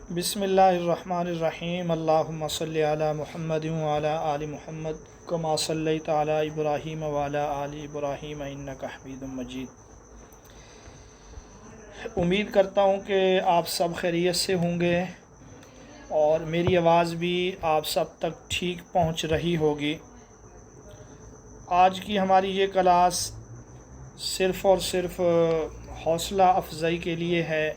بسم اللہ الرحمن الرحیم اللہم صلی علی محمد وعلی آل محمد کما صلیت علی ابراہیم وعلی آل ابراہیم انک حمید مجید۔ امید کرتا ہوں کہ آپ سب خیریت سے ہوں گے اور میری آواز بھی آپ سب تک ٹھیک پہنچ رہی ہوگی۔ آج کی ہماری یہ کلاس صرف اور صرف حوصلہ افزائی کے لیے ہے،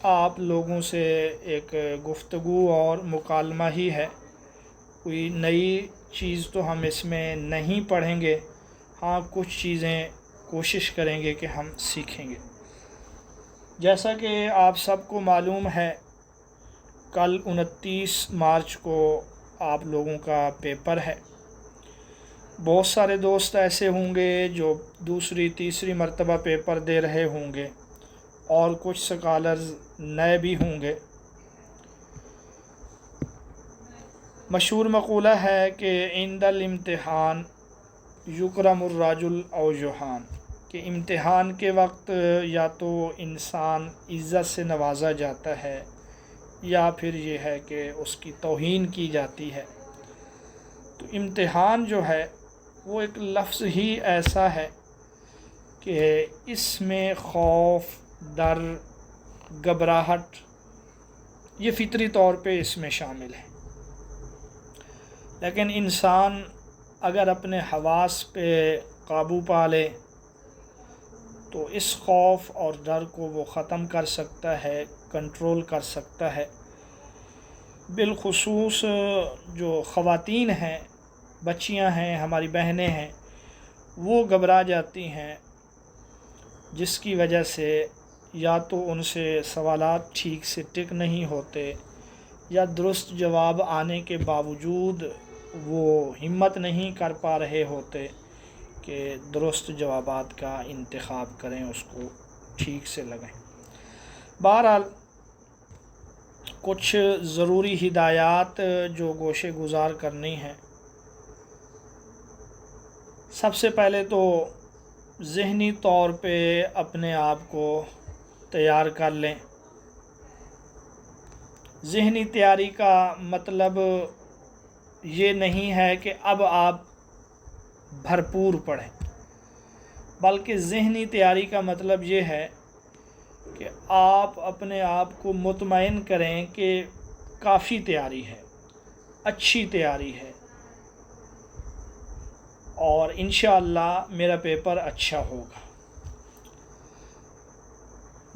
آپ لوگوں سے ایک گفتگو اور مکالمہ ہی ہے، کوئی نئی چیز تو ہم اس میں نہیں پڑھیں گے، ہاں کچھ چیزیں کوشش کریں گے کہ ہم سیکھیں گے۔ جیسا کہ آپ سب کو معلوم ہے، کل 29 مارچ کو آپ لوگوں کا پیپر ہے۔ بہت سارے دوست ایسے ہوں گے جو دوسری تیسری مرتبہ پیپر دے رہے ہوں گے اور کچھ سکالرز نئے بھی ہوں گے۔ مشہور مقولہ ہے کہ عند الامتحان یکرم الرجل او یہان، کہ امتحان کے وقت یا تو انسان عزت سے نوازا جاتا ہے یا پھر یہ ہے کہ اس کی توہین کی جاتی ہے۔ تو امتحان جو ہے وہ ایک لفظ ہی ایسا ہے کہ اس میں خوف، ڈر، گھبراہٹ یہ فطری طور پہ اس میں شامل ہے، لیکن انسان اگر اپنے حواس پہ قابو پا لے تو اس خوف اور ڈر کو وہ ختم کر سکتا ہے، کنٹرول کر سکتا ہے۔ بالخصوص جو خواتین ہیں، بچیاں ہیں، ہماری بہنیں ہیں، وہ گھبرا جاتی ہیں، جس کی وجہ سے یا تو ان سے سوالات ٹھیک سے ٹک نہیں ہوتے یا درست جواب آنے کے باوجود وہ ہمت نہیں کر پا رہے ہوتے کہ درست جوابات کا انتخاب کریں، اس کو ٹھیک سے لگیں۔ بہرحال کچھ ضروری ہدایات جو گوشے گزار کرنی ہیں۔ سب سے پہلے تو ذہنی طور پہ اپنے آپ کو تیار کر لیں۔ ذہنی تیاری کا مطلب یہ نہیں ہے کہ اب آپ بھرپور پڑھیں، بلکہ ذہنی تیاری کا مطلب یہ ہے کہ آپ اپنے آپ کو مطمئن کریں کہ کافی تیاری ہے، اچھی تیاری ہے اور انشاءاللہ میرا پیپر اچھا ہوگا۔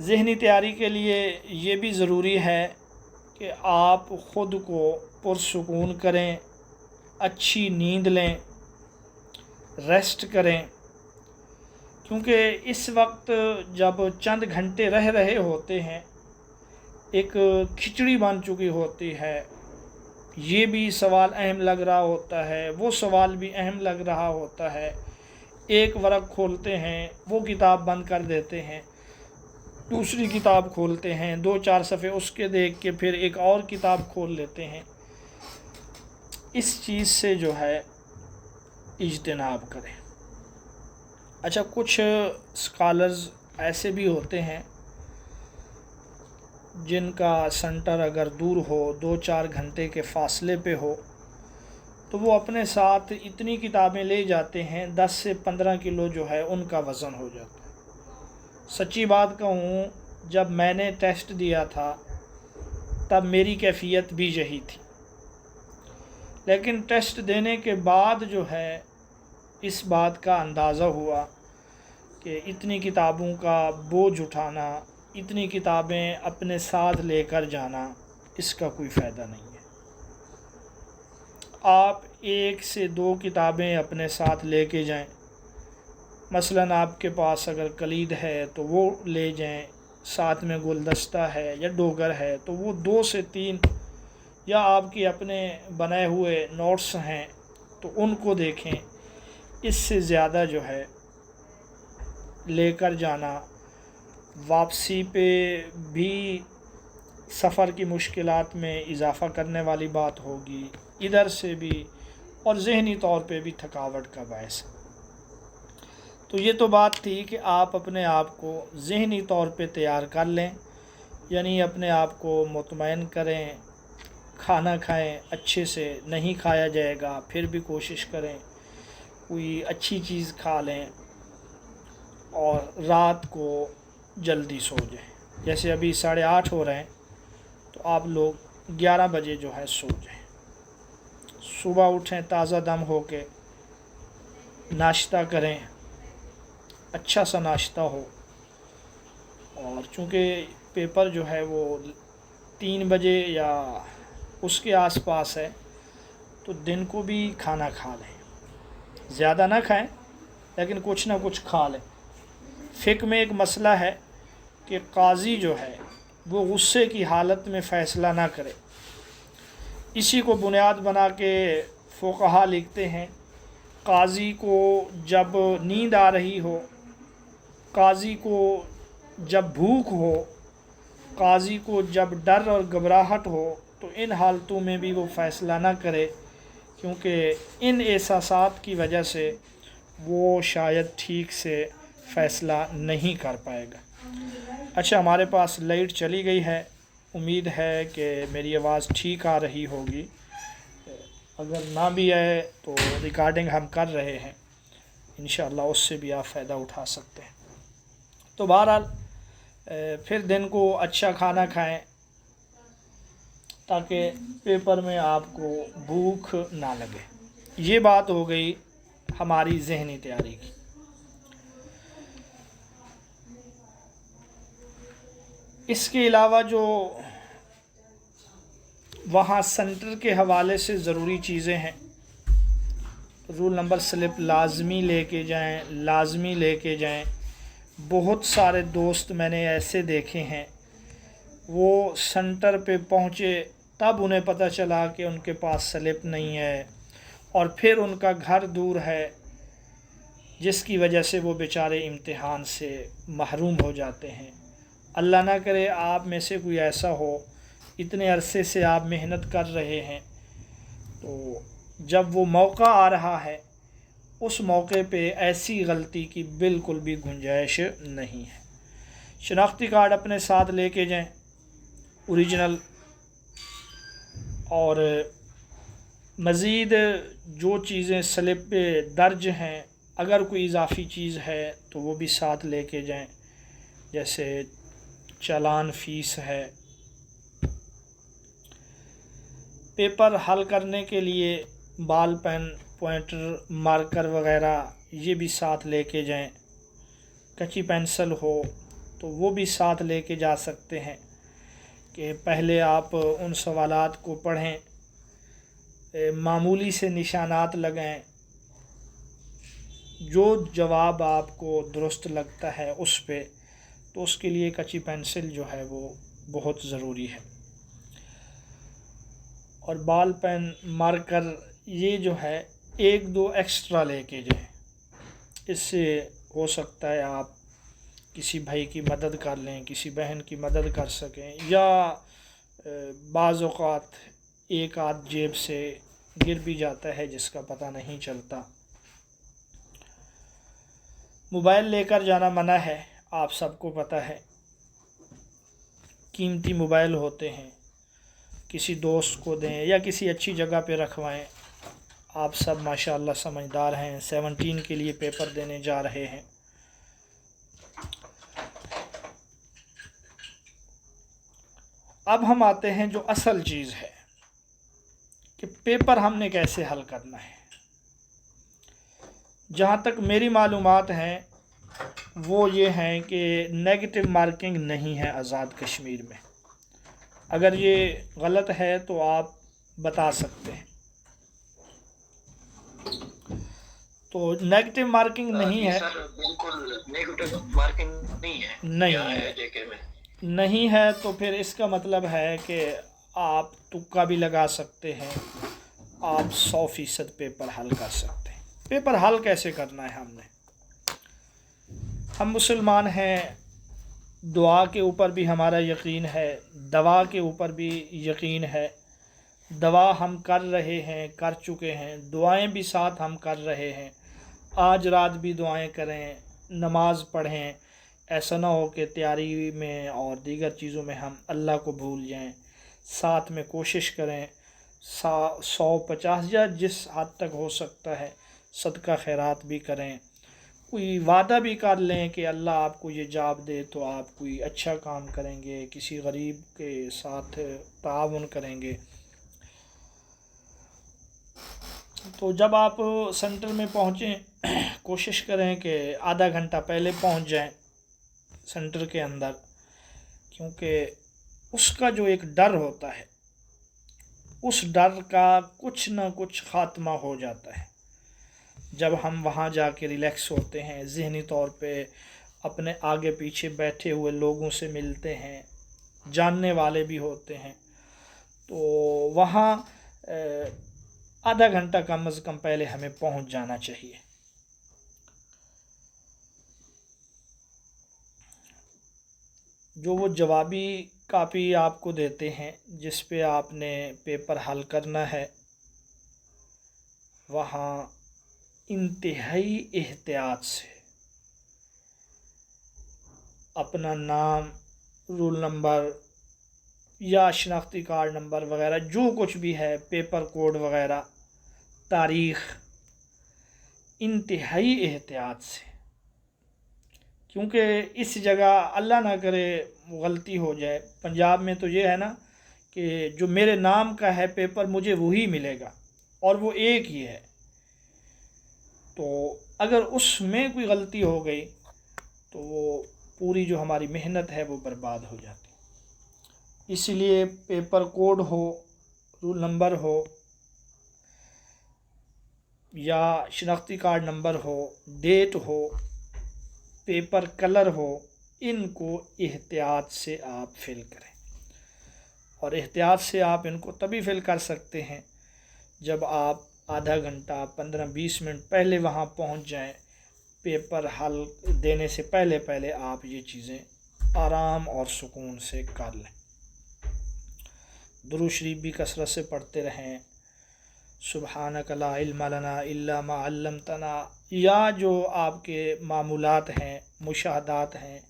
ذہنی تیاری کے لیے یہ بھی ضروری ہے کہ آپ خود کو پرسکون کریں، اچھی نیند لیں، ریسٹ کریں، کیونکہ اس وقت جب چند گھنٹے رہ رہے ہوتے ہیں ایک کھچڑی بن چکی ہوتی ہے، یہ بھی سوال اہم لگ رہا ہوتا ہے، وہ سوال بھی اہم لگ رہا ہوتا ہے، ایک ورق کھولتے ہیں وہ کتاب بند کر دیتے ہیں، دوسری کتاب کھولتے ہیں، 2-4 صفحے اس کے دیکھ کے پھر ایک اور کتاب کھول لیتے ہیں۔ اس چیز سے جو ہے اجتناب کریں۔ اچھا، کچھ اسکالرز ایسے بھی ہوتے ہیں جن کا سنٹر اگر دور ہو، 2-4 گھنٹے کے فاصلے پہ ہو، تو وہ اپنے ساتھ اتنی کتابیں لے جاتے ہیں 10 سے 15 کلو جو ہے ان کا وزن ہو جاتا ہے۔ سچی بات کہوں، جب میں نے ٹیسٹ دیا تھا تب میری کیفیت بھی یہی تھی، لیکن ٹیسٹ دینے کے بعد جو ہے اس بات کا اندازہ ہوا کہ اتنی کتابوں کا بوجھ اٹھانا، اتنی کتابیں اپنے ساتھ لے کر جانا، اس کا کوئی فائدہ نہیں ہے۔ آپ 1 سے 2 کتابیں اپنے ساتھ لے کے جائیں، مثلاً آپ کے پاس اگر کلید ہے تو وہ لے جائیں، ساتھ میں گلدستہ ہے یا ڈوگر ہے تو وہ 2 سے 3، یا آپ کے اپنے بنائے ہوئے نوٹس ہیں تو ان کو دیکھیں۔ اس سے زیادہ جو ہے لے کر جانا واپسی پہ بھی سفر کی مشکلات میں اضافہ کرنے والی بات ہوگی، ادھر سے بھی، اور ذہنی طور پہ بھی تھکاوٹ کا باعث ہے۔ تو یہ تو بات تھی کہ آپ اپنے آپ کو ذہنی طور پہ تیار کر لیں۔ یعنی اپنے آپ کو مطمئن کریں، کھانا کھائیں، اچھے سے نہیں کھایا جائے گا پھر بھی کوشش کریں کوئی اچھی چیز کھا لیں، اور رات کو جلدی سو جائیں۔ جیسے ابھی 8:30 ہو رہے ہیں تو آپ لوگ 11 بجے جو ہے سو جائیں، صبح اٹھیں تازہ دم ہو کے، ناشتہ کریں، اچھا سا ناشتہ ہو، اور چونکہ پیپر جو ہے وہ 3 بجے یا اس کے آس پاس ہے تو دن کو بھی کھانا کھا لیں، زیادہ نہ کھائیں لیکن کچھ نہ کچھ کھا لیں۔ فقہ میں ایک مسئلہ ہے کہ قاضی جو ہے وہ غصے کی حالت میں فیصلہ نہ کرے، اسی کو بنیاد بنا کے فقہا لکھتے ہیں قاضی کو جب نیند آ رہی ہو، قاضی کو جب بھوک ہو، قاضی کو جب ڈر اور گھبراہٹ ہو، تو ان حالتوں میں بھی وہ فیصلہ نہ کرے، کیونکہ ان احساسات کی وجہ سے وہ شاید ٹھیک سے فیصلہ نہیں کر پائے گا۔ اچھا، ہمارے پاس لائٹ چلی گئی ہے، امید ہے کہ میری آواز ٹھیک آ رہی ہوگی، اگر نہ بھی آئے تو ریکارڈنگ ہم کر رہے ہیں، انشاءاللہ اس سے بھی آپ فائدہ اٹھا سکتے ہیں۔ تو بہرحال پھر دن کو اچھا کھانا کھائیں تاکہ پیپر میں آپ کو بھوک نہ لگے۔ یہ بات ہو گئی ہماری ذہنی تیاری کی۔ اس کے علاوہ جو وہاں سینٹر کے حوالے سے ضروری چیزیں ہیں، رول نمبر سلپ لازمی لے کے جائیں، لازمی لے کے جائیں۔ بہت سارے دوست میں نے ایسے دیکھے ہیں وہ سینٹر پہ پہنچے تب انہیں پتہ چلا کہ ان کے پاس سلپ نہیں ہے، اور پھر ان کا گھر دور ہے جس کی وجہ سے وہ بیچارے امتحان سے محروم ہو جاتے ہیں۔ اللہ نہ کرے آپ میں سے کوئی ایسا ہو، اتنے عرصے سے آپ محنت کر رہے ہیں، تو جب وہ موقع آ رہا ہے اس موقع پہ ایسی غلطی کی بالکل بھی گنجائش نہیں ہے۔ شناختی کارڈ اپنے ساتھ لے کے جائیں، اوریجنل، اور مزید جو چیزیں سلپ پہ درج ہیں اگر کوئی اضافی چیز ہے تو وہ بھی ساتھ لے کے جائیں، جیسے چالان فیس ہے۔ پیپر حل کرنے کے لیے بال پین، پوائنٹر، مارکر وغیرہ یہ بھی ساتھ لے کے جائیں۔ کچی پینسل ہو تو وہ بھی ساتھ لے کے جا سکتے ہیں کہ پہلے آپ ان سوالات کو پڑھیں، معمولی سے نشانات لگائیں، جو جواب آپ کو درست لگتا ہے اس پہ، تو اس کے لیے کچی پینسل جو ہے وہ بہت ضروری ہے۔ اور بال پین، مارکر یہ جو ہے 1-2 ایکسٹرا لے کے جائیں، اس سے ہو سکتا ہے آپ کسی بھائی کی مدد کر لیں، کسی بہن کی مدد کر سکیں، یا بعض اوقات ایک آدھ جیب سے گر بھی جاتا ہے جس کا پتہ نہیں چلتا۔ موبائل لے کر جانا منع ہے، آپ سب کو پتہ ہے، قیمتی موبائل ہوتے ہیں، کسی دوست کو دیں یا کسی اچھی جگہ پہ رکھوائیں۔ آپ سب ماشاءاللہ سمجھدار ہیں، 17 کے لیے پیپر دینے جا رہے ہیں۔ اب ہم آتے ہیں جو اصل چیز ہے کہ پیپر ہم نے کیسے حل کرنا ہے۔ جہاں تک میری معلومات ہیں وہ یہ ہیں کہ نیگیٹو مارکنگ نہیں ہے آزاد کشمیر میں۔ اگر یہ غلط ہے تو آپ بتا سکتے ہیں۔ تو نیگیٹو مارکنگ نہیں ہے، سر بالکل نیگیٹو مارکنگ نہیں ہے، نہیں ہے تو پھر اس کا مطلب ہے کہ آپ تکا بھی لگا سکتے ہیں، آپ 100% پیپر حل کر سکتے ہیں۔ پیپر حل کیسے کرنا ہے؟ ہم مسلمان ہیں، دعا کے اوپر بھی ہمارا یقین ہے، دوا کے اوپر بھی یقین ہے۔ دوا ہم کر رہے ہیں، کر چکے ہیں، دعائیں بھی ساتھ ہم کر رہے ہیں۔ آج رات بھی دعائیں کریں، نماز پڑھیں، ایسا نہ ہو کہ تیاری میں اور دیگر چیزوں میں ہم اللہ کو بھول جائیں. ساتھ میں کوشش کریں 150 یا جس حد تک ہو سکتا ہے صدقہ خیرات بھی کریں. کوئی وعدہ بھی کر لیں کہ اللہ آپ کو یہ جاب دے تو آپ کوئی اچھا کام کریں گے، کسی غریب کے ساتھ تعاون کریں گے. تو جب آپ سینٹر میں پہنچیں کوشش کریں کہ آدھا گھنٹہ پہلے پہنچ جائیں سینٹر کے اندر، کیونکہ اس کا جو ایک ڈر ہوتا ہے اس ڈر کا کچھ نہ کچھ خاتمہ ہو جاتا ہے جب ہم وہاں جا کے ریلیکس ہوتے ہیں، ذہنی طور پہ اپنے آگے پیچھے بیٹھے ہوئے لوگوں سے ملتے ہیں، جاننے والے بھی ہوتے ہیں. تو وہاں آدھا گھنٹہ کم از کم پہلے ہمیں پہنچ جانا چاہیے. جو وہ جوابی کاپی آپ کو دیتے ہیں جس پہ آپ نے پیپر حل کرنا ہے، وہاں انتہائی احتیاط سے اپنا نام، رول نمبر یا شناختی کارڈ نمبر وغیرہ جو کچھ بھی ہے، پیپر کوڈ وغیرہ، تاریخ، انتہائی احتیاط سے، کیونکہ اس جگہ اللہ نہ کرے غلطی ہو جائے. پنجاب میں تو یہ ہے نا کہ جو میرے نام کا ہے پیپر مجھے وہی ملے گا اور وہ ایک ہی ہے، تو اگر اس میں کوئی غلطی ہو گئی تو وہ پوری جو ہماری محنت ہے وہ برباد ہو جاتی. اس لیے پیپر کوڈ ہو، رول نمبر ہو یا شناختی کارڈ نمبر ہو، ڈیٹ ہو، پیپر کلر ہو، ان کو احتیاط سے آپ فل کریں. اور احتیاط سے آپ ان کو تبھی فل کر سکتے ہیں جب آپ آدھا گھنٹہ 15-20 منٹ پہلے وہاں پہنچ جائیں. پیپر حل دینے سے پہلے آپ یہ چیزیں آرام اور سکون سے کر لیں. درود شریف بھی کثرت سے پڑھتے رہیں. سبحانک لا علم لنا الا ما علمتنا، یا جو آپ کے معمولات ہیں، مشاہدات ہیں،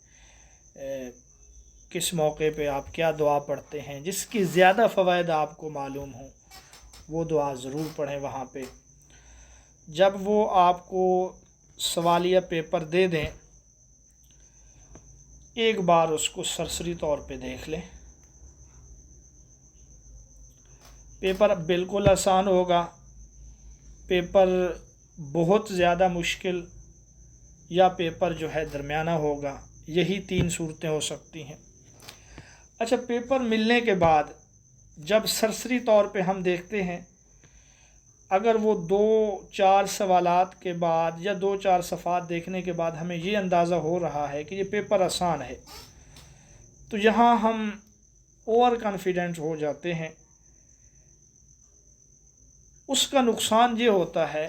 کس موقع پہ آپ کیا دعا پڑھتے ہیں، جس کی زیادہ فوائد آپ کو معلوم ہوں وہ دعا ضرور پڑھیں وہاں پہ. جب وہ آپ کو سوالیہ پیپر دے دیں، ایک بار اس کو سرسری طور پہ دیکھ لیں. پیپر بالکل آسان ہوگا، پیپر بہت زیادہ مشکل، یا پیپر جو ہے درمیانہ ہوگا. یہی 3 صورتیں ہو سکتی ہیں. اچھا، پیپر ملنے کے بعد جب سرسری طور پہ ہم دیکھتے ہیں، اگر وہ 2-4 سوالات کے بعد یا 2-4 صفحات دیکھنے کے بعد ہمیں یہ اندازہ ہو رہا ہے کہ یہ پیپر آسان ہے، تو یہاں ہم اوور کانفیڈنٹ ہو جاتے ہیں. اس کا نقصان یہ ہوتا ہے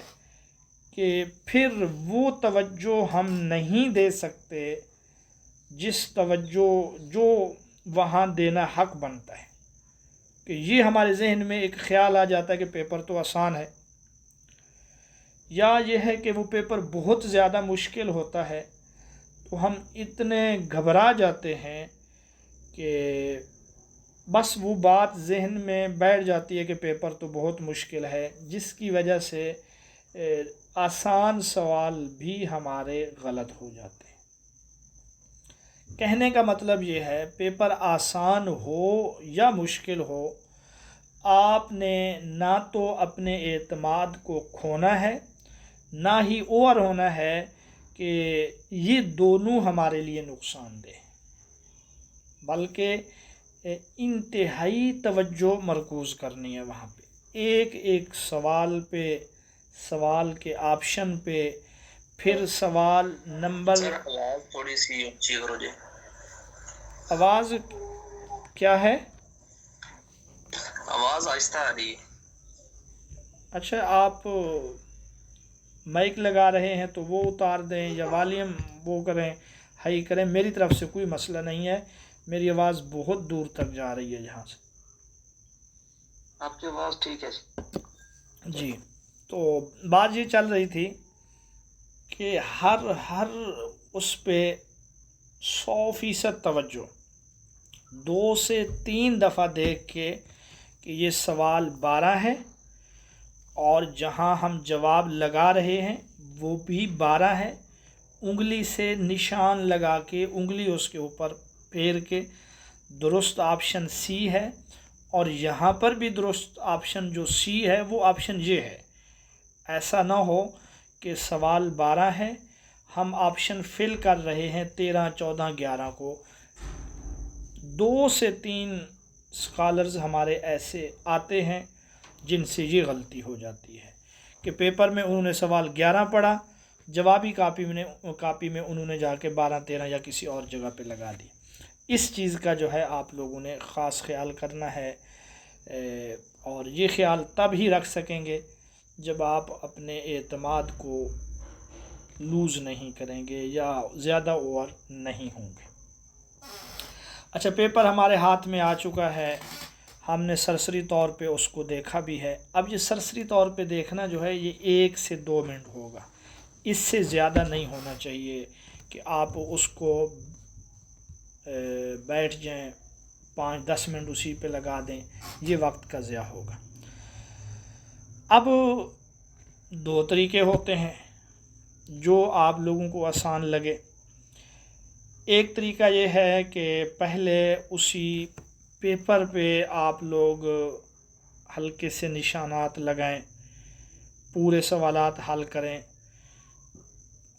کہ پھر وہ توجہ ہم نہیں دے سکتے جس توجہ جو وہاں دینا حق بنتا ہے. کہ یہ ہمارے ذہن میں ایک خیال آ جاتا ہے کہ پیپر تو آسان ہے، یا یہ ہے کہ وہ پیپر بہت زیادہ مشکل ہوتا ہے، تو ہم اتنے گھبرا جاتے ہیں کہ بس وہ بات ذہن میں بیٹھ جاتی ہے کہ پیپر تو بہت مشکل ہے، جس کی وجہ سے آسان سوال بھی ہمارے غلط ہو جاتے ہیں. کہنے کا مطلب یہ ہے، پیپر آسان ہو یا مشکل ہو، آپ نے نہ تو اپنے اعتماد کو کھونا ہے، نہ ہی اوور ہونا ہے کہ یہ دونوں ہمارے لیے نقصان دہ، بلکہ انتہائی توجہ مرکوز کرنی ہے وہاں پہ، ایک ایک سوال پہ، سوال کے آپشن پہ، پھر سوال نمبر. سر آواز تھوڑی سی اونچی کرو جی. آواز کیا ہے؟ آواز آہستہ آ رہی ہے. اچھا، آپ مائک لگا رہے ہیں تو وہ اتار دیں یا والیوم وہ کریں، ہائی کریں. میری طرف سے کوئی مسئلہ نہیں ہے، میری آواز بہت دور تک جا رہی ہے جہاں سے. آپ کی آواز ٹھیک ہے جی، تو بات یہ چل رہی تھی کہ ہر اس پہ 100% توجہ، 2 سے 3 دفعہ دیکھ کے کہ یہ سوال 12 ہے اور جہاں ہم جواب لگا رہے ہیں وہ بھی 12 ہے، انگلی سے نشان لگا کے انگلی اس کے اوپر پھیر کے درست آپشن سی ہے، اور یہاں پر بھی درست آپشن جو سی ہے وہ آپشن یہ ہے۔ ایسا نہ ہو کہ سوال 12 ہے، ہم آپشن فل کر رہے ہیں 13، 14، 11 کو۔ 2 سے 3 اسکالرز ہمارے ایسے آتے ہیں جن سے یہ غلطی ہو جاتی ہے کہ پیپر میں انہوں نے سوال 11 پڑھا، جوابی کاپی میں انہوں نے جا کے 12، 13 یا کسی اور جگہ پہ لگا دی۔ اس چیز کا جو ہے آپ لوگوں نے خاص خیال کرنا ہے، اور یہ خیال تب ہی رکھ سکیں گے جب آپ اپنے اعتماد کو لوز نہیں کریں گے یا زیادہ اوور نہیں ہوں گے۔ اچھا، پیپر ہمارے ہاتھ میں آ چکا ہے، ہم نے سرسری طور پہ اس کو دیکھا بھی ہے۔ اب یہ سرسری طور پہ دیکھنا جو ہے یہ 1 سے 2 منٹ ہوگا، اس سے زیادہ نہیں ہونا چاہیے کہ آپ اس کو بیٹھ جائیں 5-10 منٹ اسی پہ لگا دیں، یہ وقت کا ضیاع ہوگا۔ اب 2 طریقے ہوتے ہیں جو آپ لوگوں کو آسان لگے۔ ایک طریقہ یہ ہے کہ پہلے اسی پیپر پہ آپ لوگ ہلکے سے نشانات لگائیں، پورے سوالات حل کریں،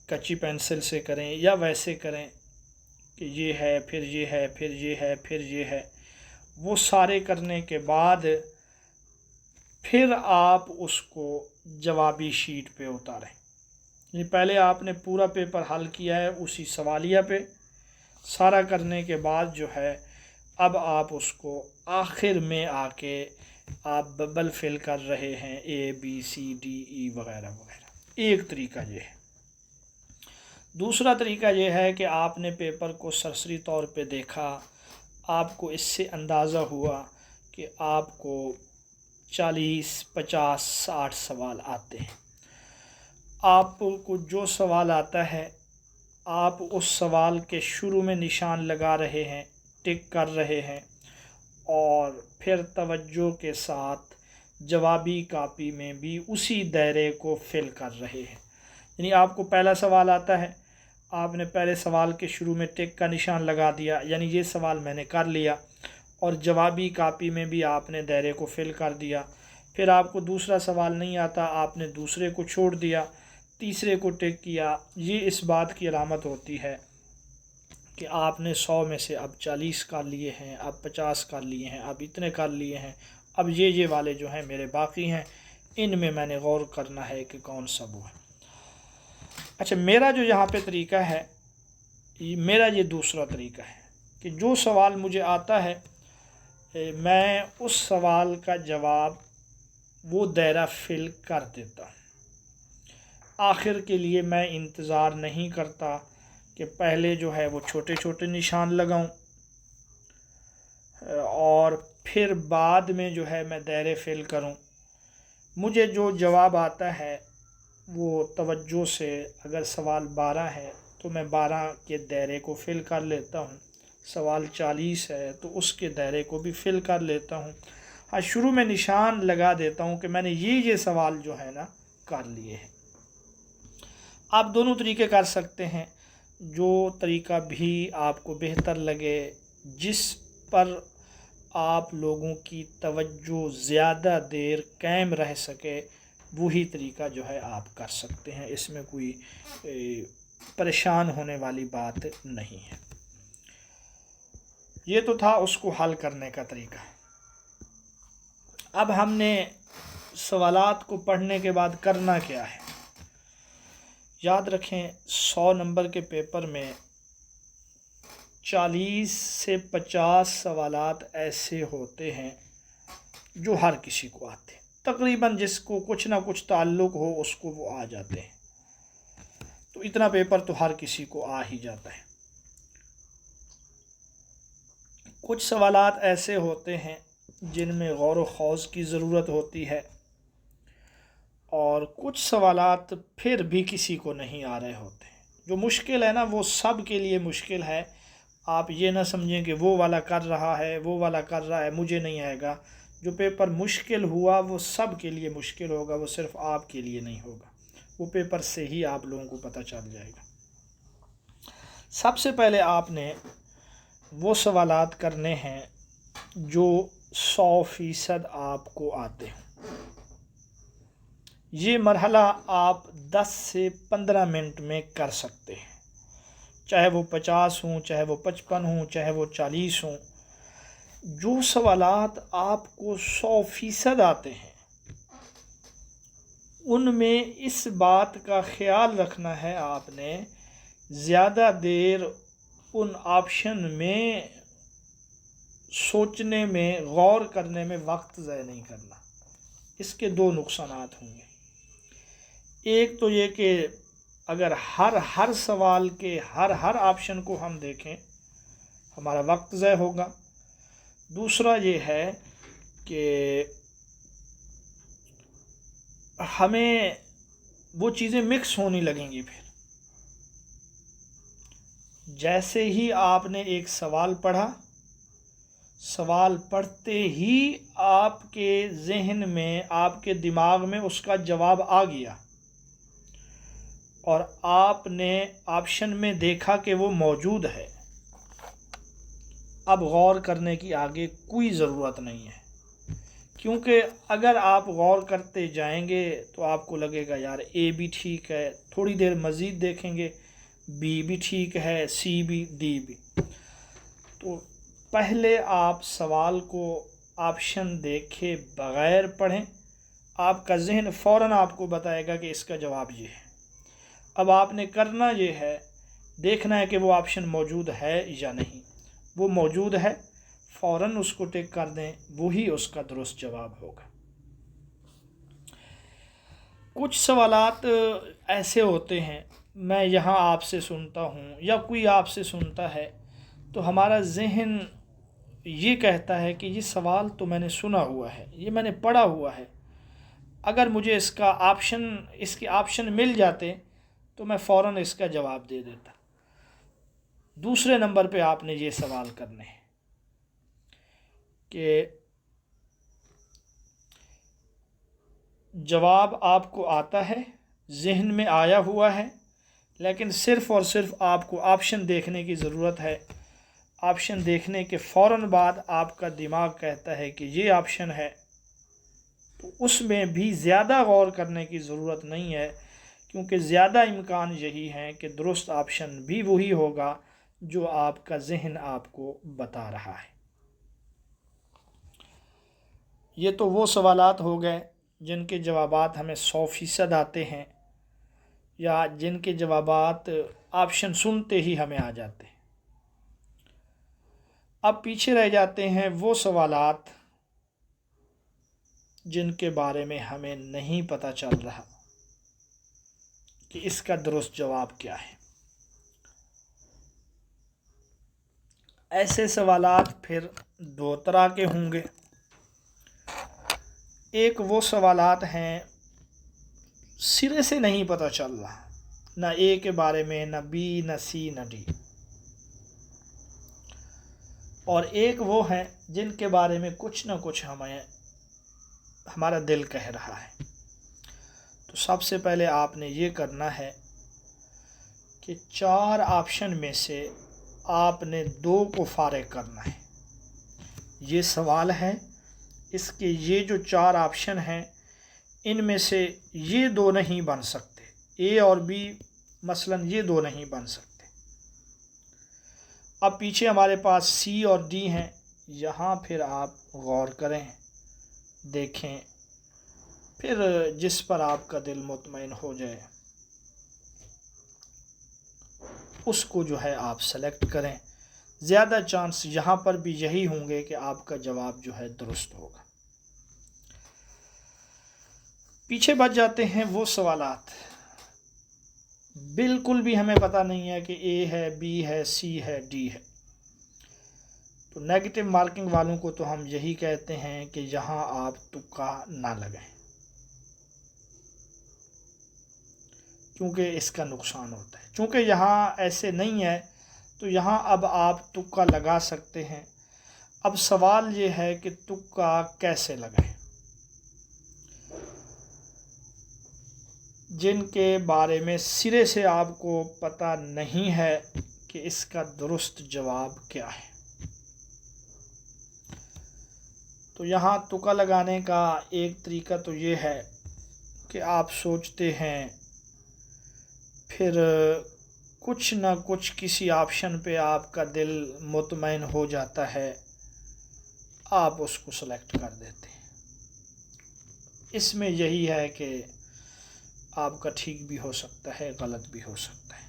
کچی پینسل سے کریں یا ویسے کریں کہ یہ ہے، پھر یہ ہے، پھر یہ ہے، پھر یہ ہے۔ وہ سارے کرنے کے بعد پھر آپ اس کو جوابی شیٹ پہ اتاریں، یعنی پہلے آپ نے پورا پیپر حل کیا ہے اسی سوالیہ پہ، سارا کرنے کے بعد جو ہے اب آپ اس کو آخر میں آ کے آپ ببل فل کر رہے ہیں ABCDE وغیرہ وغیرہ۔ ایک طریقہ یہ ہے۔ دوسرا طریقہ یہ ہے کہ آپ نے پیپر کو سرسری طور پہ دیکھا، آپ کو اس سے اندازہ ہوا کہ آپ کو 40، 50، 60 سوال آتے ہیں۔ آپ کو جو سوال آتا ہے آپ اس سوال کے شروع میں نشان لگا رہے ہیں، ٹک کر رہے ہیں، اور پھر توجہ کے ساتھ جوابی کاپی میں بھی اسی دائرے کو فل کر رہے ہیں۔ یعنی آپ کو پہلا سوال آتا ہے، آپ نے پہلے سوال کے شروع میں ٹک کا نشان لگا دیا، یعنی یہ سوال میں نے کر لیا، اور جوابی کاپی میں بھی آپ نے دائرے کو فل کر دیا۔ پھر آپ کو دوسرا سوال نہیں آتا، آپ نے دوسرے کو چھوڑ دیا، تیسرے کو ٹک کیا۔ یہ اس بات کی علامت ہوتی ہے کہ آپ نے 100 میں سے اب 40 کر لیے ہیں، اب 50 کر لیے ہیں، اب اتنے کر لیے ہیں، اب یہ والے جو ہیں میرے باقی ہیں، ان میں میں نے غور کرنا ہے کہ کون سا وہ ہے۔ اچھا، میرا جو یہاں پہ طریقہ ہے، میرا یہ دوسرا طریقہ ہے کہ جو سوال مجھے آتا ہے میں اس سوال کا جواب وہ دائرہ فل کر دیتا ہوں۔ آخر کے لیے میں انتظار نہیں کرتا کہ پہلے جو ہے وہ چھوٹے چھوٹے نشان لگاؤں اور پھر بعد میں جو ہے میں دائرے فل کروں۔ مجھے جو جواب آتا ہے وہ توجہ سے، اگر سوال 12 ہے تو میں 12 کے دائرے کو فل کر لیتا ہوں، سوال 40 ہے تو اس کے دائرے کو بھی فل کر لیتا ہوں۔ ہاں، شروع میں نشان لگا دیتا ہوں کہ میں نے یہ سوال جو ہے نا کر لیے ہیں۔ آپ دونوں طریقے کر سکتے ہیں، جو طریقہ بھی آپ کو بہتر لگے، جس پر آپ لوگوں کی توجہ زیادہ دیر قائم رہ سکے، وہی طریقہ جو ہے آپ کر سکتے ہیں، اس میں کوئی پریشان ہونے والی بات نہیں ہے۔ یہ تو تھا اس کو حل کرنے کا طریقہ۔ اب ہم نے سوالات کو پڑھنے کے بعد کرنا کیا ہے؟ یاد رکھیں 100 نمبر کے پیپر میں 40 سے 50 سوالات ایسے ہوتے ہیں جو ہر کسی کو آتے ہیں، تقریباً جس کو کچھ نہ کچھ تعلق ہو اس کو وہ آ جاتے ہیں، تو اتنا پیپر تو ہر کسی کو آ ہی جاتا ہے۔ کچھ سوالات ایسے ہوتے ہیں جن میں غور و خوض کی ضرورت ہوتی ہے، اور کچھ سوالات پھر بھی کسی کو نہیں آ رہے ہوتے ہیں، جو مشکل ہے نا وہ سب کے لیے مشکل ہے. آپ یہ نہ سمجھیں کہ وہ والا کر رہا ہے، وہ والا کر رہا ہے، مجھے نہیں آئے گا. جو پیپر مشکل ہوا وہ سب کے لیے مشکل ہوگا، وہ صرف آپ کے لیے نہیں ہوگا. وہ پیپر سے ہی آپ لوگوں کو پتہ چل جائے گا. سب سے پہلے آپ نے وہ سوالات کرنے ہیں جو 100% آپ کو آتے ہیں. یہ مرحلہ آپ 10 سے 15 منٹ میں کر سکتے ہیں، چاہے وہ 50 ہوں، چاہے وہ 55 ہوں، چاہے وہ 40 ہوں. جو سوالات آپ کو 100% آتے ہیں ان میں اس بات کا خیال رکھنا ہے آپ نے زیادہ دیر ان آپشن میں سوچنے میں، غور کرنے میں وقت ضائع نہیں کرنا. اس کے 2 نقصانات ہوں گے. ایک تو یہ کہ اگر ہر سوال کے ہر آپشن کو ہم دیکھیں ہمارا وقت ضائع ہوگا. دوسرا یہ ہے کہ ہمیں وہ چیزیں مکس ہونی لگیں گی. پھر جیسے ہی آپ نے ایک سوال پڑھا، سوال پڑھتے ہی آپ کے ذہن میں، آپ کے دماغ میں اس کا جواب آ گیا اور آپ نے آپشن میں دیکھا کہ وہ موجود ہے. اب غور کرنے کی آگے کوئی ضرورت نہیں ہے، کیونکہ اگر آپ غور کرتے جائیں گے تو آپ کو لگے گا یار اے بھی ٹھیک ہے، تھوڑی دیر مزید دیکھیں گے بی بھی ٹھیک ہے، سی بھی، ڈی بھی. تو پہلے آپ سوال کو آپشن دیکھے بغیر پڑھیں. آپ کا ذہن فوراً آپ کو بتائے گا کہ اس کا جواب یہ ہے. اب آپ نے کرنا یہ ہے، دیکھنا ہے کہ وہ آپشن موجود ہے یا نہیں. وہ موجود ہے، فوراً اس کو ٹک کر دیں، وہی اس کا درست جواب ہوگا. کچھ سوالات ایسے ہوتے ہیں، میں یہاں آپ سے سنتا ہوں یا کوئی آپ سے سنتا ہے تو ہمارا ذہن یہ کہتا ہے کہ یہ سوال تو میں نے سنا ہوا ہے، یہ میں نے پڑھا ہوا ہے، اگر مجھے اس کے آپشن مل جاتے تو میں فوراً اس کا جواب دے دیتا. دوسرے نمبر پہ آپ نے یہ سوال کرنے ہیں کہ جواب آپ کو آتا ہے، ذہن میں آیا ہوا ہے، لیکن صرف اور صرف آپ کو آپشن دیکھنے کی ضرورت ہے. آپشن دیکھنے کے فوراً بعد آپ کا دماغ کہتا ہے کہ یہ آپشن ہے، تو اس میں بھی زیادہ غور کرنے کی ضرورت نہیں ہے، کیونکہ زیادہ امکان یہی ہے کہ درست آپشن بھی وہی ہوگا جو آپ کا ذہن آپ کو بتا رہا ہے. یہ تو وہ سوالات ہو گئے جن کے جوابات ہمیں 100% آتے ہیں یا جن کے جوابات آپشن سنتے ہی ہمیں آ جاتے ہیں. اب پیچھے رہ جاتے ہیں وہ سوالات جن کے بارے میں ہمیں نہیں پتہ چل رہا کہ اس کا درست جواب کیا ہے. ایسے سوالات پھر 2 طرح کے ہوں گے. ایک وہ سوالات ہیں سرے سے نہیں پتہ چل رہا، نہ اے کے بارے میں، نہ بی، نہ سی، نہ ڈی. اور ایک وہ ہیں جن کے بارے میں کچھ نہ کچھ ہمارا دل کہہ رہا ہے. تو سب سے پہلے آپ نے یہ کرنا ہے کہ 4 آپشن میں سے آپ نے 2 کو فارغ کرنا ہے. یہ سوال ہے، اس کے یہ جو 4 آپشن ہیں ان میں سے یہ 2 نہیں بن سکتے، اے اور بی مثلاً یہ 2 نہیں بن سکتے. اب پیچھے ہمارے پاس سی اور ڈی ہیں، یہاں پھر آپ غور کریں، دیکھیں، پھر جس پر آپ کا دل مطمئن ہو جائے اس کو جو ہے آپ سلیکٹ کریں. زیادہ چانس یہاں پر بھی یہی ہوں گے کہ آپ کا جواب جو ہے درست ہوگا. پیچھے بچ جاتے ہیں وہ سوالات بالکل بھی ہمیں پتہ نہیں ہے کہ اے ہے، بی ہے، سی ہے، ڈی ہے. تو نیگیٹو مارکنگ والوں کو تو ہم یہی کہتے ہیں کہ یہاں آپ تکا نہ لگائیں، کیونکہ اس کا نقصان ہوتا ہے. چونکہ یہاں ایسے نہیں ہے تو یہاں اب آپ تکا لگا سکتے ہیں. اب سوال یہ ہے کہ تکا کیسے لگائیں. جن کے بارے میں سرے سے آپ کو پتہ نہیں ہے کہ اس کا درست جواب کیا ہے، تو یہاں تکا لگانے کا ایک طریقہ تو یہ ہے کہ آپ سوچتے ہیں، پھر کچھ نہ کچھ کسی آپشن پہ آپ کا دل مطمئن ہو جاتا ہے، آپ اس کو سلیکٹ کر دیتے ہیں. اس میں یہی ہے کہ آپ کا ٹھیک بھی ہو سکتا ہے، غلط بھی ہو سکتا ہے.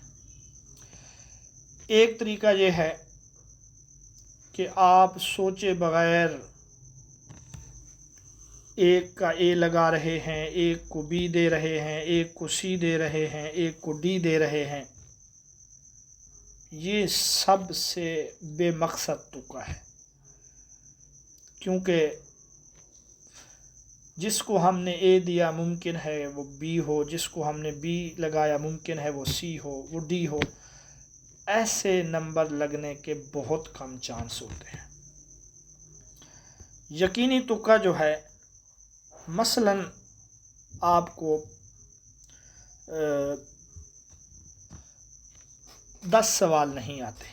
ایک طریقہ یہ ہے کہ آپ سوچے بغیر ایک کا اے لگا رہے ہیں، ایک کو بی دے رہے ہیں، ایک کو سی دے رہے ہیں، ایک کو ڈی دے رہے ہیں. یہ سب سے بے مقصد تکا ہے، کیونکہ جس کو ہم نے اے دیا ممکن ہے وہ بی ہو، جس کو ہم نے بی لگایا ممکن ہے وہ سی ہو، وہ ڈی ہو. ایسے نمبر لگنے کے بہت کم چانس ہوتے ہیں. یقینی تکا جو ہے، مثلاً آپ کو 10 سوال نہیں آتے،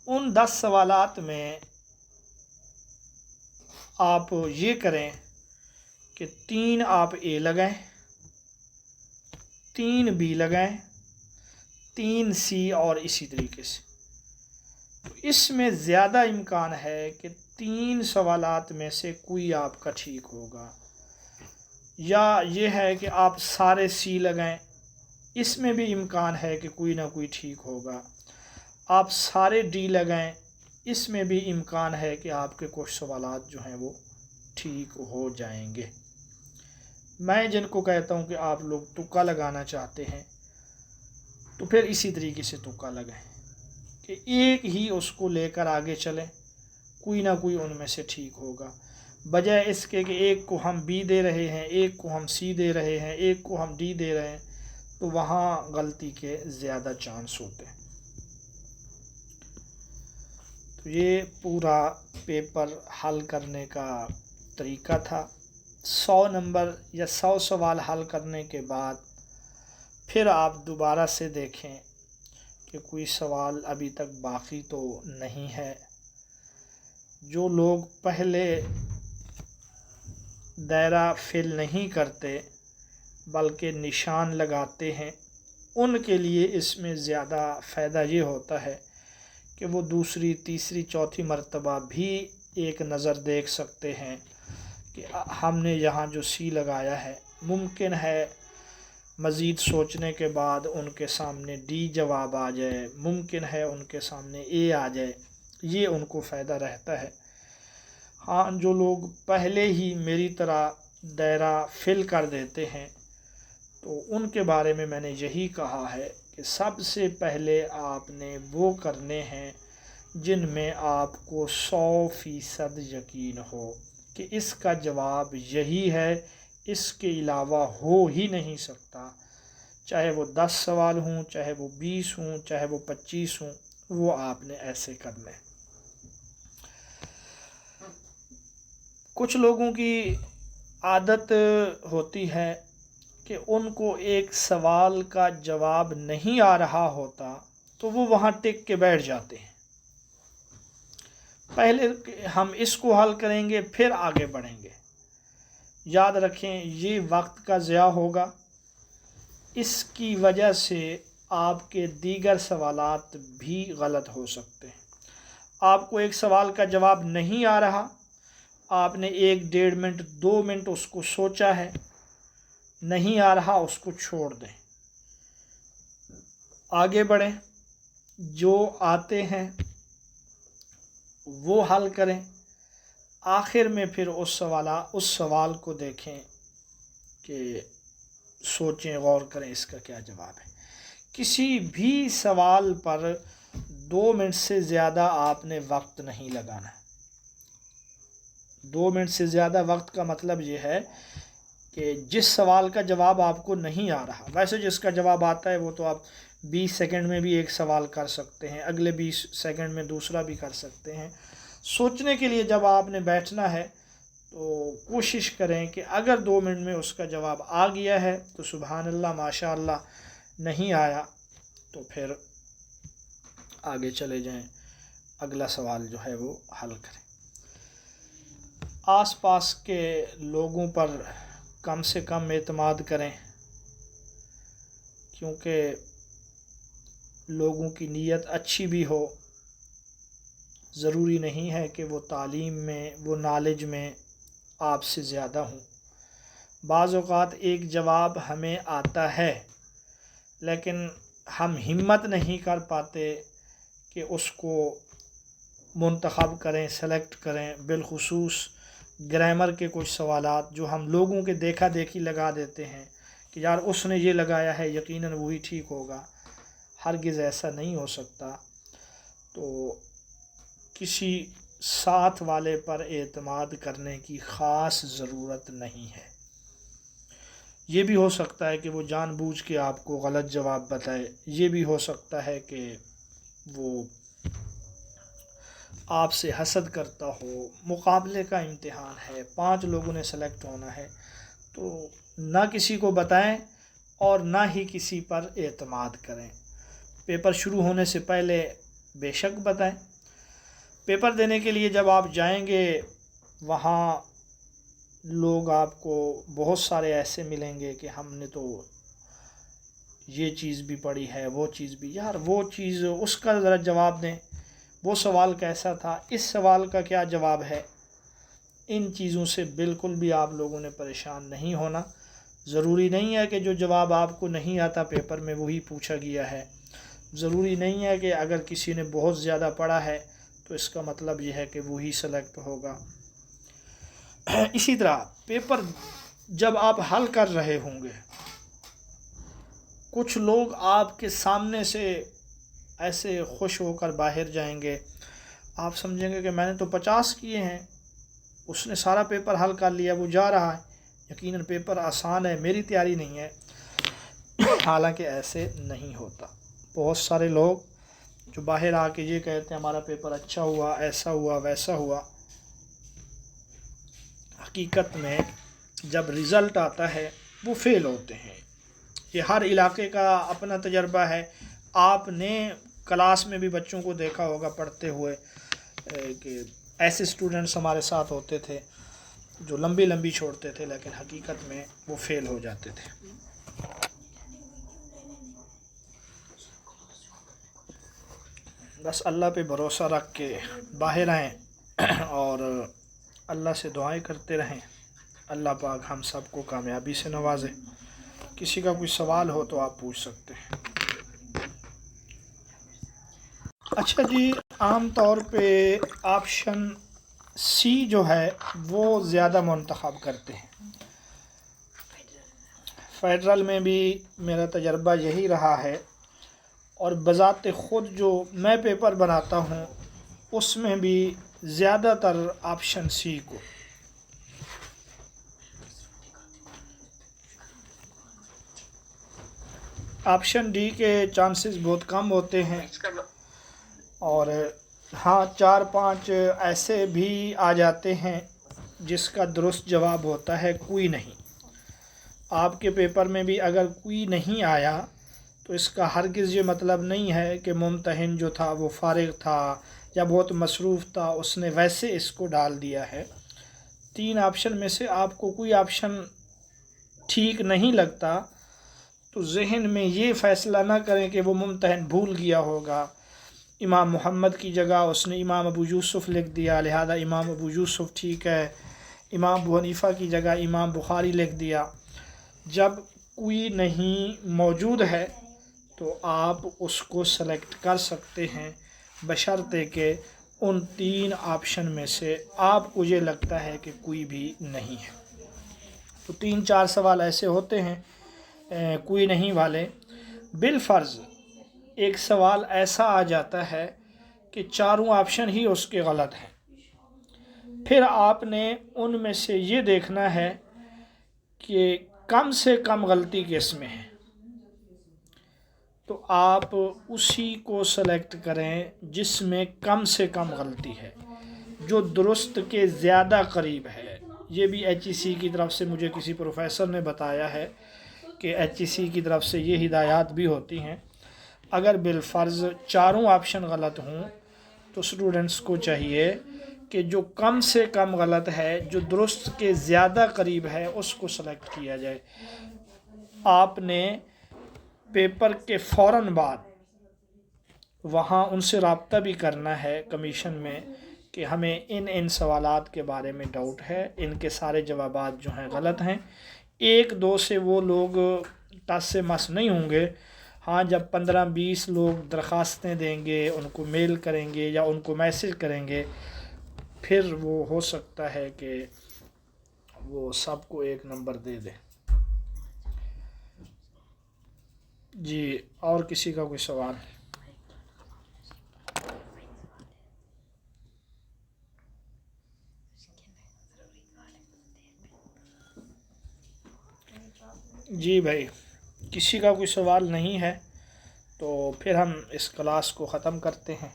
ان 10 سوالات میں آپ یہ کریں کہ 3 آپ اے لگائیں، 3 بی لگائیں، 3 سی اور اسی طریقے سے. تو اس میں زیادہ امکان ہے کہ 3 سوالات میں سے کوئی آپ کا ٹھیک ہوگا. یا یہ ہے کہ آپ سارے سی لگائیں، اس میں بھی امکان ہے کہ کوئی نہ کوئی ٹھیک ہوگا. آپ سارے ڈی لگائیں، اس میں بھی امکان ہے کہ آپ کے کچھ سوالات جو ہیں وہ ٹھیک ہو جائیں گے. میں جن کو کہتا ہوں کہ آپ لوگ تکا لگانا چاہتے ہیں تو پھر اسی طریقے سے تکا لگائیں کہ ایک ہی اس کو لے کر آگے چلیں، کوئی نہ کوئی ان میں سے ٹھیک ہوگا، بجائے اس کے کہ ایک کو ہم بی دے رہے ہیں، ایک کو ہم سی دے رہے ہیں، ایک کو ہم ڈی دے رہے ہیں، تو وہاں غلطی کے زیادہ چانس ہوتے ہیں. تو یہ پورا پیپر حل کرنے کا طریقہ تھا. 100 نمبر یا 100 سوال حل کرنے کے بعد پھر آپ دوبارہ سے دیکھیں کہ کوئی سوال ابھی تک باقی تو نہیں ہے. جو لوگ پہلے دائرہ فل نہیں کرتے بلکہ نشان لگاتے ہیں، ان کے لیے اس میں زیادہ فائدہ یہ ہوتا ہے کہ وہ دوسری، تیسری، چوتھی مرتبہ بھی ایک نظر دیکھ سکتے ہیں کہ ہم نے یہاں جو سی لگایا ہے، ممکن ہے مزید سوچنے کے بعد ان کے سامنے ڈی جواب آ جائے، ممکن ہے ان کے سامنے اے آ جائے. یہ ان کو فائدہ رہتا ہے. ہاں، جو لوگ پہلے ہی میری طرح دائرہ فل کر دیتے ہیں تو ان کے بارے میں نے یہی کہا ہے کہ سب سے پہلے آپ نے وہ کرنے ہیں جن میں آپ کو 100% یقین ہو کہ اس کا جواب یہی ہے، اس کے علاوہ ہو ہی نہیں سکتا. چاہے وہ 10 سوال ہوں، چاہے وہ 20 ہوں، چاہے وہ 25 ہوں، وہ آپ نے ایسے کرنے. کچھ لوگوں کی عادت ہوتی ہے کہ ان کو ایک سوال کا جواب نہیں آ رہا ہوتا تو وہ وہاں ٹک کے بیٹھ جاتے ہیں. پہلے ہم اس کو حل کریں گے پھر آگے بڑھیں گے. یاد رکھیں یہ وقت کا ضیاع ہوگا. اس کی وجہ سے آپ کے دیگر سوالات بھی غلط ہو سکتے ہیں. آپ کو ایک سوال کا جواب نہیں آ رہا، آپ نے 1 1.5 منٹ 2 منٹ اس کو سوچا ہے، نہیں آ رہا، اس کو چھوڑ دیں، آگے بڑھیں. جو آتے ہیں وہ حل کریں. آخر میں پھر اس سوال کو دیکھیں کہ سوچیں، غور کریں اس کا کیا جواب ہے. کسی بھی سوال پر 2 منٹ سے زیادہ آپ نے وقت نہیں لگانا. 2 منٹ سے زیادہ وقت کا مطلب یہ ہے کہ جس سوال کا جواب آپ کو نہیں آ رہا، ویسے جس کا جواب آتا ہے وہ تو آپ 20 سیکنڈ میں بھی ایک سوال کر سکتے ہیں، اگلے 20 سیکنڈ میں دوسرا بھی کر سکتے ہیں۔ سوچنے کے لیے جب آپ نے بیٹھنا ہے تو کوشش کریں کہ اگر 2 منٹ میں اس کا جواب آ گیا ہے تو سبحان اللہ ماشاء اللہ، نہیں آیا تو پھر آگے چلے جائیں، اگلا سوال جو ہے وہ حل کریں۔ آس پاس کے لوگوں پر کم سے کم اعتماد کریں، کیونکہ لوگوں کی نیت اچھی بھی ہو، ضروری نہیں ہے کہ وہ تعلیم میں، وہ نالج میں آپ سے زیادہ ہوں۔ بعض اوقات ایک جواب ہمیں آتا ہے لیکن ہم ہمت نہیں کر پاتے کہ اس کو منتخب کریں، سلیکٹ کریں، بالخصوص گرامر کے کچھ سوالات جو ہم لوگوں کے دیکھا دیکھی لگا دیتے ہیں کہ یار اس نے یہ لگایا ہے یقیناً وہی ٹھیک ہوگا، ہرگز ایسا نہیں ہو سکتا۔ تو کسی ساتھ والے پر اعتماد کرنے کی خاص ضرورت نہیں ہے۔ یہ بھی ہو سکتا ہے کہ وہ جان بوجھ کے آپ کو غلط جواب بتائے، یہ بھی ہو سکتا ہے کہ وہ آپ سے حسد کرتا ہو۔ مقابلے کا امتحان ہے، 5 لوگوں نے سلیکٹ ہونا ہے، تو نہ کسی کو بتائیں اور نہ ہی کسی پر اعتماد کریں۔ پیپر شروع ہونے سے پہلے بے شک بتائیں۔ پیپر دینے کے لیے جب آپ جائیں گے وہاں لوگ آپ کو بہت سارے ایسے ملیں گے کہ ہم نے تو یہ چیز بھی پڑھی ہے، وہ چیز بھی، یار وہ چیز اس کا ذرا جواب دیں، وہ سوال کیسا تھا، اس سوال کا کیا جواب ہے۔ ان چیزوں سے بالکل بھی آپ لوگوں نے پریشان نہیں ہونا۔ ضروری نہیں ہے کہ جو جواب آپ کو نہیں آتا پیپر میں وہی پوچھا گیا ہے، ضروری نہیں ہے کہ اگر کسی نے بہت زیادہ پڑھا ہے تو اس کا مطلب یہ ہے کہ وہی سلیکٹ ہوگا۔ اسی طرح پیپر جب آپ حل کر رہے ہوں گے، کچھ لوگ آپ کے سامنے سے ایسے خوش ہو کر باہر جائیں گے، آپ سمجھیں گے کہ میں نے تو 50 کیے ہیں، اس نے سارا پیپر حل کر لیا، وہ جا رہا ہے، یقیناً پیپر آسان ہے، میری تیاری نہیں ہے۔ حالانکہ ایسے نہیں ہوتا۔ بہت سارے لوگ جو باہر آ کے یہ کہتے ہیں ہمارا پیپر اچھا ہوا، ایسا ہوا، ویسا ہوا، حقیقت میں جب رزلٹ آتا ہے وہ فیل ہوتے ہیں۔ یہ ہر علاقے کا اپنا تجربہ ہے۔ آپ نے کلاس میں بھی بچوں کو دیکھا ہوگا پڑھتے ہوئے کہ ایسے اسٹوڈنٹس ہمارے ساتھ ہوتے تھے جو لمبی لمبی چھوڑتے تھے لیکن حقیقت میں وہ فیل ہو جاتے تھے۔ بس اللہ پہ بھروسہ رکھ کے باہر آئیں اور اللہ سے دعائیں کرتے رہیں، اللہ پاک ہم سب کو کامیابی سے نوازے۔ کسی کا کوئی سوال ہو تو آپ پوچھ سکتے ہیں۔ اچھا جی، عام طور پہ آپشن سی جو ہے وہ زیادہ منتخب کرتے ہیں۔ فیڈرل میں بھی میرا تجربہ یہی رہا ہے، اور بذات خود جو میں پیپر بناتا ہوں اس میں بھی زیادہ تر آپشن سی کو۔ آپشن ڈی کے چانسز بہت کم ہوتے ہیں، اور ہاں 4-5 ایسے بھی آ جاتے ہیں جس کا درست جواب ہوتا ہے کوئی نہیں۔ آپ کے پیپر میں بھی اگر کوئی نہیں آیا تو اس کا ہرگز یہ مطلب نہیں ہے کہ ممتحن جو تھا وہ فارغ تھا یا بہت مصروف تھا، اس نے ویسے اس کو ڈال دیا ہے۔ 3 آپشن میں سے آپ کو کوئی آپشن ٹھیک نہیں لگتا تو ذہن میں یہ فیصلہ نہ کریں کہ وہ ممتحن بھول گیا ہوگا، امام محمد کی جگہ اس نے امام ابو یوسف لکھ دیا لہذا امام ابو یوسف ٹھیک ہے، امام ابو حنیفہ کی جگہ امام بخاری لکھ دیا۔ جب کوئی نہیں موجود ہے تو آپ اس کو سلیکٹ کر سکتے ہیں، بشرطے کہ ان 3 آپشن میں سے آپ کو یہ لگتا ہے کہ کوئی بھی نہیں ہے۔ تو 3-4 سوال ایسے ہوتے ہیں کوئی نہیں والے، بالفرض ایک سوال ایسا آ جاتا ہے کہ 4 آپشن ہی اس کے غلط ہیں، پھر آپ نے ان میں سے یہ دیکھنا ہے کہ کم سے کم غلطی کس میں ہے، تو آپ اسی کو سلیکٹ کریں جس میں کم سے کم غلطی ہے، جو درست کے زیادہ قریب ہے۔ یہ بھی ایچ ای سی کی طرف سے مجھے کسی پروفیسر نے بتایا ہے کہ ایچ ای سی کی طرف سے یہ ہدایات بھی ہوتی ہیں۔ اگر بالفرض چاروں آپشن غلط ہوں تو اسٹوڈنٹس کو چاہیے کہ جو کم سے کم غلط ہے، جو درست کے زیادہ قریب ہے، اس کو سلیکٹ کیا جائے۔ آپ نے پیپر کے فوراً بعد وہاں ان سے رابطہ بھی کرنا ہے کمیشن میں کہ ہمیں ان سوالات کے بارے میں ڈاؤٹ ہے، ان کے سارے جوابات جو ہیں غلط ہیں۔ ایک دو سے وہ لوگ ٹس سے مس نہیں ہوں گے، ہاں جب 15-20 لوگ درخواستیں دیں گے، ان کو میل کریں گے یا ان کو میسج کریں گے، پھر وہ ہو سکتا ہے کہ وہ سب کو ایک نمبر دے دیں۔ جی، اور کسی کا کوئی سوال؟ جی بھائی، کسی کا کوئی سوال نہیں ہے تو پھر ہم اس کلاس کو ختم کرتے ہیں۔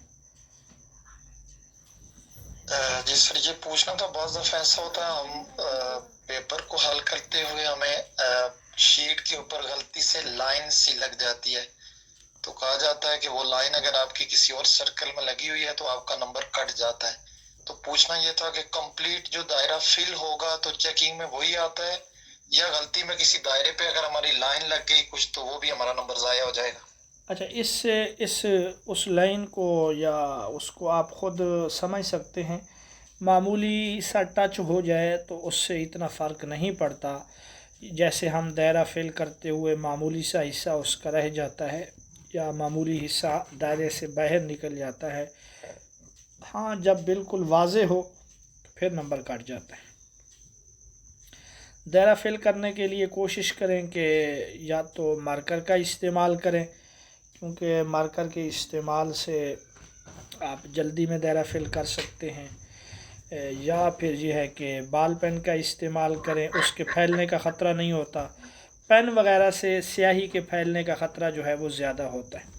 جی سر، یہ پوچھنا تھا، بعض دفعہ ایسا ہوتا ہے ہم پیپر کو حل کرتے ہوئے ہمیں شیٹ کے اوپر غلطی سے لائن سی لگ جاتی ہے، تو کہا جاتا ہے کہ وہ لائن اگر آپ کی کسی اور سرکل میں لگی ہوئی ہے تو آپ کا نمبر کٹ جاتا ہے۔ تو پوچھنا یہ تھا کہ کمپلیٹ جو دائرہ فل ہوگا تو چیکنگ میں وہی آتا ہے، یا غلطی میں کسی دائرے پہ اگر ہماری لائن لگ گئی کچھ تو وہ بھی ہمارا نمبر ضائع ہو جائے گا؟ اچھا، اس لائن کو یا اس کو آپ خود سمجھ سکتے ہیں۔ معمولی سا ٹچ ہو جائے تو اس سے اتنا فرق نہیں پڑتا، جیسے ہم دائرہ فل کرتے ہوئے معمولی سا حصہ اس کا رہ جاتا ہے یا معمولی حصہ دائرے سے باہر نکل جاتا ہے، ہاں جب بالکل واضح ہو تو پھر نمبر کٹ جاتا ہے۔ دائرہ فل کرنے کے لیے کوشش کریں کہ یا تو مارکر کا استعمال کریں، کیونکہ مارکر کے استعمال سے آپ جلدی میں دائرہ فل کر سکتے ہیں، یا پھر یہ ہے کہ بال پین کا استعمال کریں، اس کے پھیلنے کا خطرہ نہیں ہوتا۔ پین وغیرہ سے سیاہی کے پھیلنے کا خطرہ جو ہے وہ زیادہ ہوتا ہے۔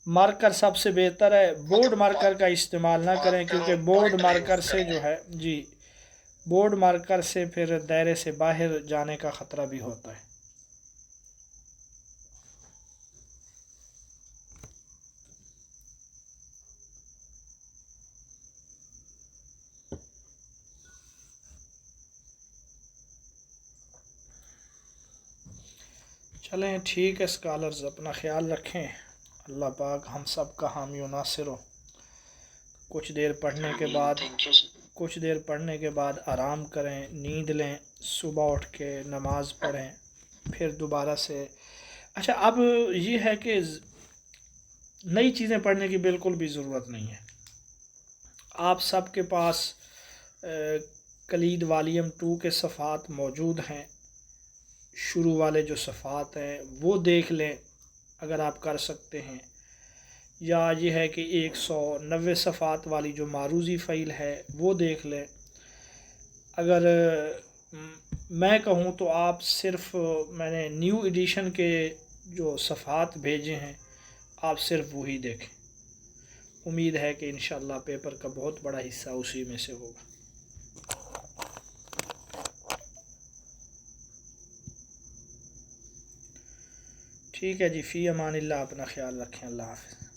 مارکر سب سے بہتر ہے، بورڈ مارکر کا استعمال نہ کریں، کیونکہ بورڈ مارکر سے جو ہے بورڈ مارکر سے پھر دائرے سے باہر جانے کا خطرہ بھی ہوتا ہے۔ چلیں ٹھیک ہے اسکالرز، اپنا خیال رکھیں، اللہ پاک ہم سب کا حامی و ناصر ہو۔ کچھ دیر پڑھنے کے بعد آرام کریں، نیند لیں، صبح اٹھ کے نماز پڑھیں، پھر دوبارہ سے۔ اچھا، اب یہ ہے کہ نئی چیزیں پڑھنے کی بالکل بھی ضرورت نہیں ہے۔ آپ سب کے پاس کلید والیوم 2 کے صفحات موجود ہیں، شروع والے جو صفحات ہیں وہ دیکھ لیں اگر آپ کر سکتے ہیں، یا یہ ہے کہ 190 صفحات والی جو معروضی فائل ہے وہ دیکھ لیں۔ اگر میں کہوں تو آپ صرف، میں نے نیو ایڈیشن کے جو صفحات بھیجے ہیں آپ صرف وہی دیکھیں۔ امید ہے کہ انشاءاللہ پیپر کا بہت بڑا حصہ اسی میں سے ہوگا۔ ٹھیک ہے جی، فی امان اللہ، اپنا خیال رکھیں، اللہ حافظ۔